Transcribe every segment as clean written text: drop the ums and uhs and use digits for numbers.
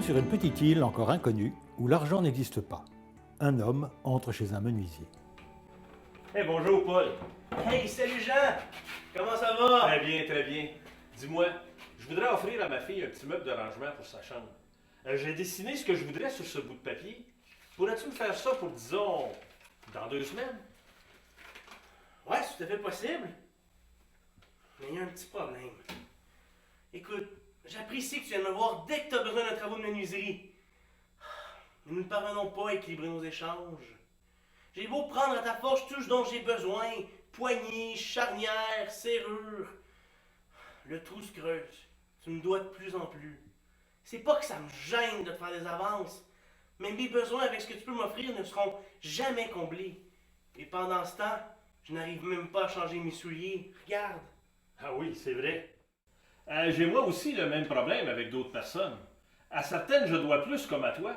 sommes sur une petite île encore inconnue où l'argent n'existe pas. Un homme entre chez un menuisier. Hey, bonjour, Paul. Hey, salut Jean! Comment ça va? Très bien, très bien. Dis-moi, je voudrais offrir à ma fille un petit meuble de rangement pour sa chambre. J'ai dessiné ce que je voudrais sur ce bout de papier. Pourrais-tu me faire ça pour, disons, dans 2 semaines? Ouais, c'est tout à fait possible. Mais il y a un petit problème. Écoute, j'apprécie que tu viennes me voir dès que tu as besoin de travaux de menuiserie. Mais nous ne parvenons pas à équilibrer nos échanges. J'ai beau prendre à ta force tout ce dont j'ai besoin, poignées, charnières, serrures. Le trou se creuse. Tu me dois de plus en plus. C'est pas que ça me gêne de te faire des avances, mais mes besoins avec ce que tu peux m'offrir ne seront jamais comblés. Et pendant ce temps, je n'arrive même pas à changer mes souliers. Regarde. Ah oui, c'est vrai. J'ai moi aussi le même problème avec d'autres personnes. À certaines, je dois plus comme à toi,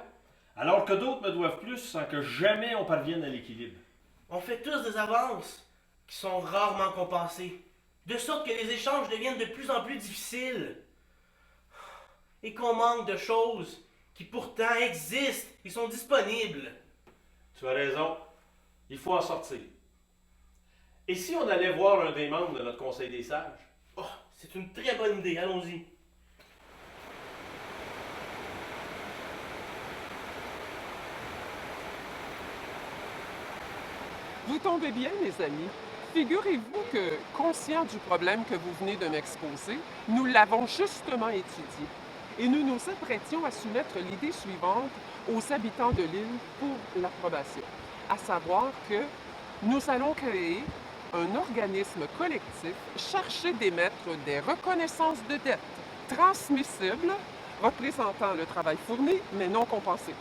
alors que d'autres me doivent plus sans que jamais on parvienne à l'équilibre. On fait tous des avances qui sont rarement compensées, de sorte que les échanges deviennent de plus en plus difficiles. Et qu'on manque de choses qui pourtant existent et sont disponibles. Tu as raison. Il faut en sortir. Et si on allait voir un des membres de notre Conseil des sages? Oh, c'est une très bonne idée, allons-y. Vous tombez bien, mes amis. Figurez-vous que, conscient du problème que vous venez de m'exposer, nous l'avons justement étudié. Et nous nous apprêtions à soumettre l'idée suivante aux habitants de l'île pour l'approbation, à savoir que nous allons créer un organisme collectif chargé d'émettre des reconnaissances de dettes transmissibles représentant le travail fourni mais non compensé.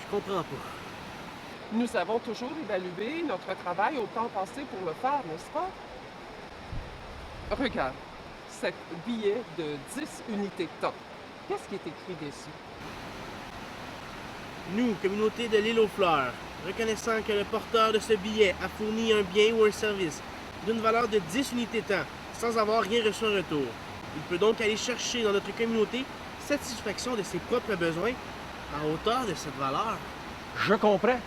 Je comprends pas. Nous avons toujours évalué notre travail au temps passé pour le faire, n'est-ce pas? Regarde, cet billet de 10 unités de temps. Qu'est-ce qui est écrit dessus? Nous, communauté de l'île aux fleurs, reconnaissant que le porteur de ce billet a fourni un bien ou un service d'une valeur de 10 unités de temps sans avoir rien reçu en retour. Il peut donc aller chercher dans notre communauté satisfaction de ses propres besoins à hauteur de cette valeur. Je comprends.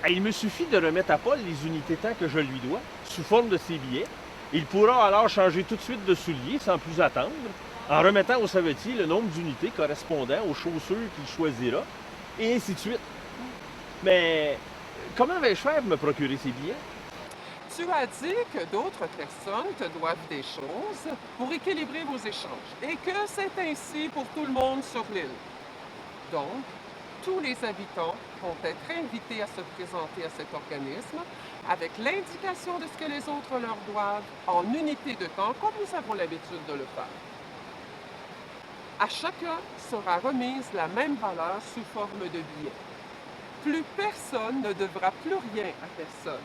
Il me suffit de remettre à Paul les unités de temps que je lui dois, sous forme de ses billets. Il pourra alors changer tout de suite de souliers sans plus attendre, en remettant au savetier le nombre d'unités correspondant aux chaussures qu'il choisira, et ainsi de suite. Mais comment vais-je faire pour me procurer ces billets? Tu as dit que d'autres personnes te doivent des choses pour équilibrer vos échanges et que c'est ainsi pour tout le monde sur l'île. Donc, tous les habitants vont être invités à se présenter à cet organisme avec l'indication de ce que les autres leur doivent en unité de temps, comme nous avons l'habitude de le faire. À chacun sera remise la même valeur sous forme de billet. Plus personne ne devra plus rien à personne.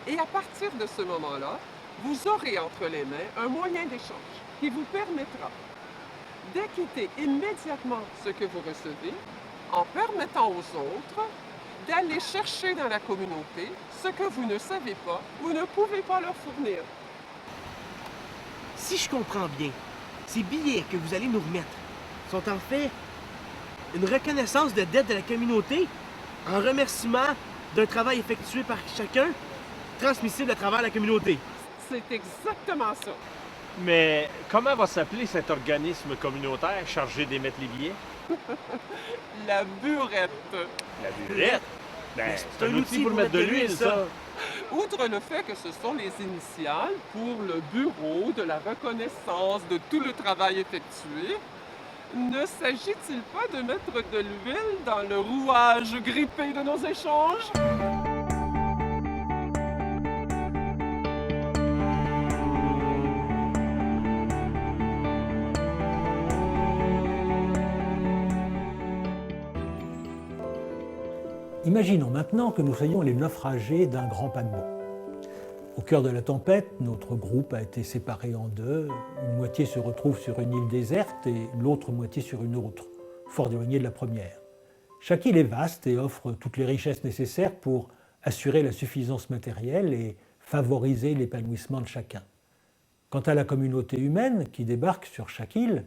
Et à partir de ce moment-là, vous aurez entre les mains un moyen d'échange qui vous permettra d'acquitter immédiatement ce que vous recevez en permettant aux autres d'aller chercher dans la communauté ce que vous ne savez pas ou ne pouvez pas leur fournir. Si je comprends bien, ces billets que vous allez nous remettre sont en fait une reconnaissance de dette de la communauté en remerciement d'un travail effectué par chacun, transmissible à travers la communauté. C'est exactement ça. Mais comment va s'appeler cet organisme communautaire chargé d'émettre les billets? La burette. La burette? Ben, c'est un outil pour mettre de l'huile, ça. Outre le fait que ce sont les initiales pour le bureau de la reconnaissance de tout le travail effectué, ne s'agit-il pas de mettre de l'huile dans le rouage grippé de nos échanges? Imaginons maintenant que nous soyons les naufragés d'un grand paquebot. Au cœur de la tempête, notre groupe a été séparé en deux. Une moitié se retrouve sur une île déserte et l'autre moitié sur une autre, fort éloignée de la première. Chaque île est vaste et offre toutes les richesses nécessaires pour assurer la suffisance matérielle et favoriser l'épanouissement de chacun. Quant à la communauté humaine qui débarque sur chaque île,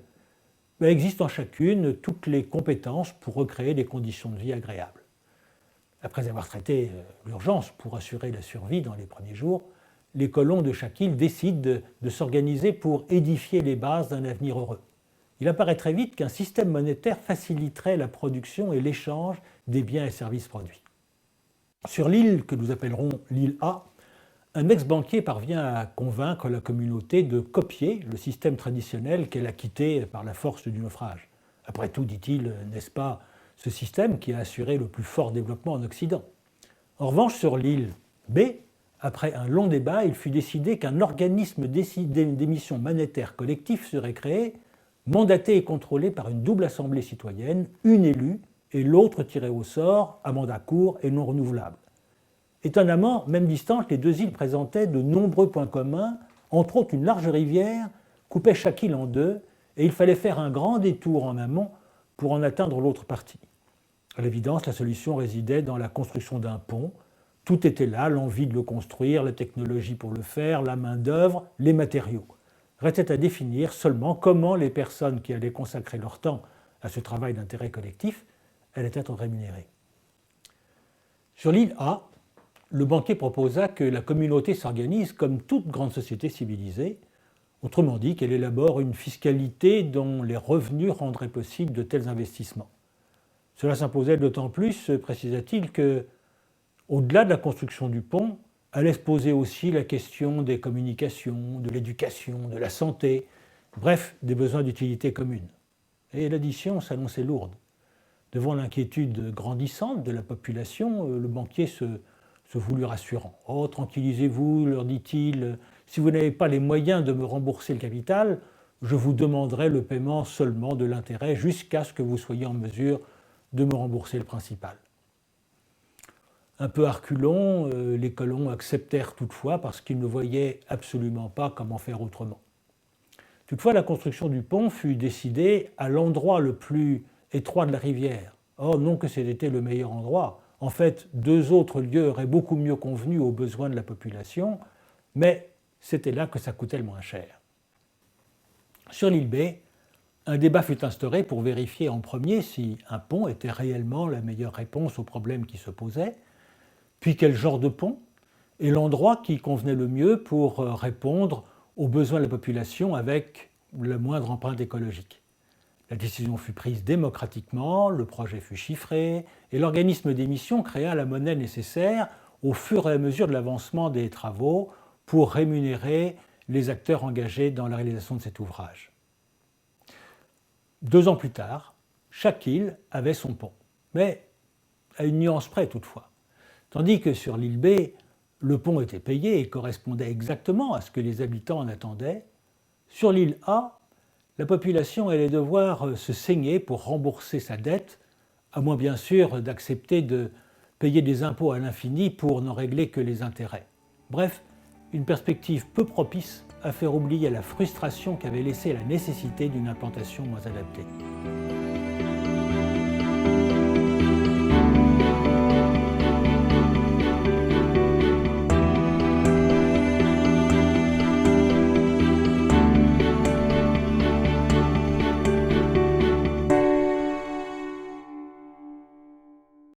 mais existe en chacune toutes les compétences pour recréer des conditions de vie agréables. Après avoir traité l'urgence pour assurer la survie dans les premiers jours, les colons de chaque île décident de s'organiser pour édifier les bases d'un avenir heureux. Il apparaît très vite qu'un système monétaire faciliterait la production et l'échange des biens et services produits. Sur l'île que nous appellerons l'île A, un ex-banquier parvient à convaincre la communauté de copier le système traditionnel qu'elle a quitté par la force du naufrage. Après tout, dit-il, n'est-ce pas ce système qui a assuré le plus fort développement en Occident? En revanche, sur l'île B, après un long débat, il fut décidé qu'un organisme d'émission monétaire collectif serait créé, mandaté et contrôlé par une double assemblée citoyenne, une élue et l'autre tirée au sort à mandat court et non renouvelable. Étonnamment, même distante, les deux îles présentaient de nombreux points communs, entre autres une large rivière coupait chaque île en deux, et il fallait faire un grand détour en amont pour en atteindre l'autre partie. À l'évidence, la solution résidait dans la construction d'un pont. Tout était là, l'envie de le construire, la technologie pour le faire, la main-d'œuvre, les matériaux. Restait à définir seulement comment les personnes qui allaient consacrer leur temps à ce travail d'intérêt collectif allaient être rémunérées. Sur l'île A, le banquier proposa que la communauté s'organise comme toute grande société civilisée, autrement dit qu'elle élabore une fiscalité dont les revenus rendraient possible de tels investissements. Cela s'imposait d'autant plus, précisa-t-il, que, au-delà de la construction du pont, allait se poser aussi la question des communications, de l'éducation, de la santé, bref, des besoins d'utilité commune. Et l'addition s'annonçait lourde. Devant l'inquiétude grandissante de la population, le banquier se voulut rassurant. « Oh, tranquillisez-vous, leur dit-il, si vous n'avez pas les moyens de me rembourser le capital, je vous demanderai le paiement seulement de l'intérêt jusqu'à ce que vous soyez en mesure de me rembourser le principal. » Un peu à reculons, les colons acceptèrent toutefois parce qu'ils ne voyaient absolument pas comment faire autrement. Toutefois, la construction du pont fut décidée à l'endroit le plus étroit de la rivière. Or, non que c'était le meilleur endroit. En fait, deux autres lieux auraient beaucoup mieux convenu aux besoins de la population, mais c'était là que ça coûtait le moins cher. Sur l'île B, un débat fut instauré pour vérifier en premier si un pont était réellement la meilleure réponse aux problèmes qui se posaient, puis quel genre de pont, et l'endroit qui convenait le mieux pour répondre aux besoins de la population avec le moindre empreinte écologique. La décision fut prise démocratiquement, le projet fut chiffré, et l'organisme d'émission créa la monnaie nécessaire au fur et à mesure de l'avancement des travaux pour rémunérer les acteurs engagés dans la réalisation de cet ouvrage. 2 ans plus tard, chaque île avait son pont, mais à une nuance près toutefois. Tandis que sur l'île B, le pont était payé et correspondait exactement à ce que les habitants en attendaient, sur l'île A, la population allait devoir se saigner pour rembourser sa dette, à moins bien sûr d'accepter de payer des impôts à l'infini pour n'en régler que les intérêts. Bref, une perspective peu propice à faire oublier la frustration qu'avait laissée la nécessité d'une implantation moins adaptée.